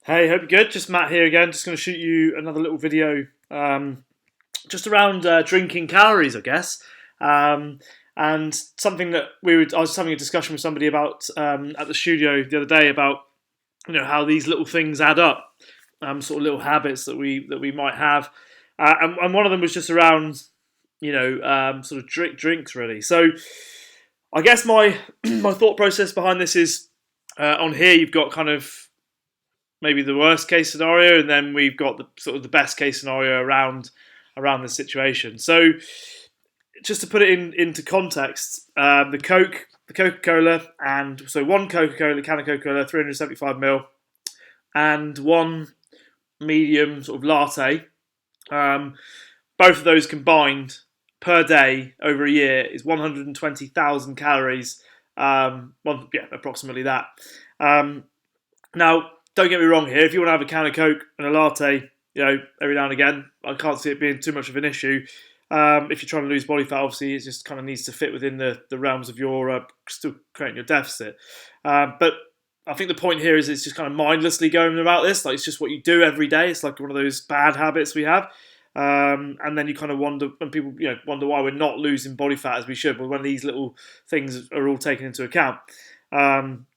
Hey, hope you're good. Just Matt here again. Just going to shoot you another little video, just around drinking calories, I guess, and something that I was having a discussion with somebody about at the studio the other day about how these little things add up, sort of little habits that we might have, and one of them was just around sort of drinks really. So I guess my my thought process behind this is on here you've got kind of maybe the worst case scenario, and then we've got the sort of the best case scenario around the situation. So just to put it into context, the Coca Cola, and so one Coca Cola can of Coca Cola, 375 ml, and one medium sort of latte. Both of those combined per day over a year is 120,000 calories. Approximately that. Now, don't get me wrong here. If you want to have a can of Coke and a latte, every now and again, I can't see it being too much of an issue. If you're trying to lose body fat, obviously, it just kind of needs to fit within the realms of your still creating your deficit. But I think the point here is it's just kind of mindlessly going about this. Like, it's just what you do every day. It's like one of those bad habits we have. And then you kind of wonder, and people wonder why we're not losing body fat as we should. But when these little things are all taken into account, and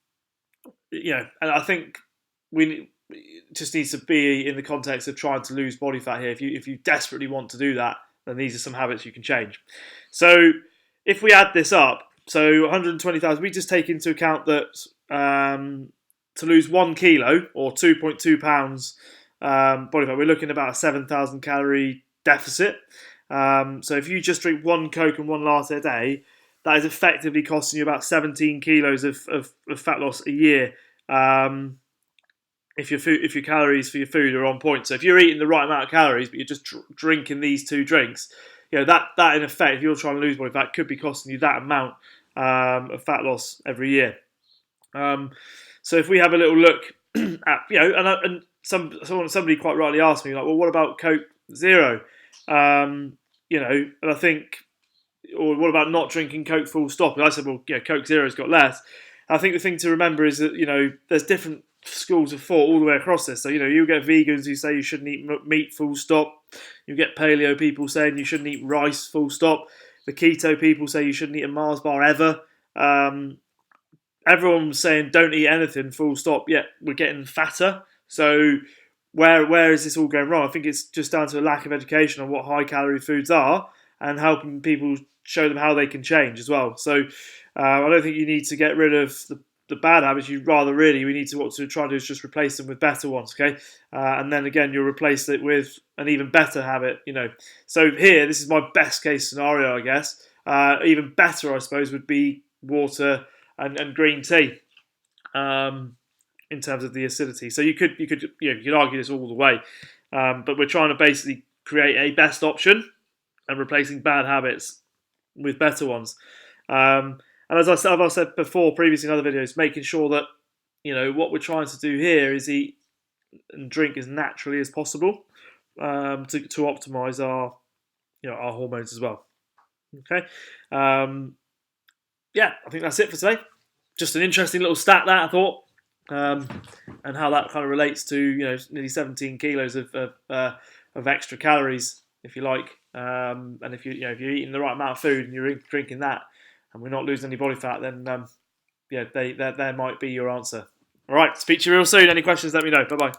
I think we just needs to be in the context of trying to lose body fat here. If you desperately want to do that, then these are some habits you can change. So if we add this up, so 120,000, we just take into account that to lose 1 kilo or 2.2 pounds body fat, we're looking at about a 7,000 calorie deficit. So if you just drink one Coke and one latte a day, that is effectively costing you about 17 kilos of fat loss a year. If your calories for your food are on point. So if you're eating the right amount of calories, but you're just drinking these two drinks, that in effect, if you're trying to lose body fat, could be costing you that amount of fat loss every year. So if we have a little look at and somebody quite rightly asked me, like, well, what about Coke Zero? And I think, or what about not drinking Coke full stop? And I said, well, Coke Zero's got less. I think the thing to remember is that there's different schools of thought all the way across this. So you get vegans who say you shouldn't eat meat full stop. You get paleo people saying you shouldn't eat rice full stop. The keto people say you shouldn't eat a Mars bar ever. Everyone's saying don't eat anything full stop. Yet we're getting fatter. So where is this all going wrong? I think it's just down to a lack of education on what high calorie foods are and helping people show them how they can change as well. So I don't think you need to get rid of the bad habits. We need to what to try to do is just replace them with better ones, okay? And then again, you'll replace it with an even better habit, So here, this is my best case scenario, I guess. Even better, I suppose, would be water and green tea, in terms of the acidity. So you could argue this all the way, but we're trying to basically create a best option and replacing bad habits with better ones. And as I've said before, previously in other videos, making sure that what we're trying to do here is eat and drink as naturally as possible, to optimize our our hormones as well. Okay, I think that's it for today. Just an interesting little stat that I thought, and how that kind of relates to nearly 17 kilos of extra calories, if you like. And if you're eating the right amount of food and you're drinking that, and we're not losing any body fat, then there might be your answer. All right, speak to you real soon. Any questions, let me know. Bye-bye.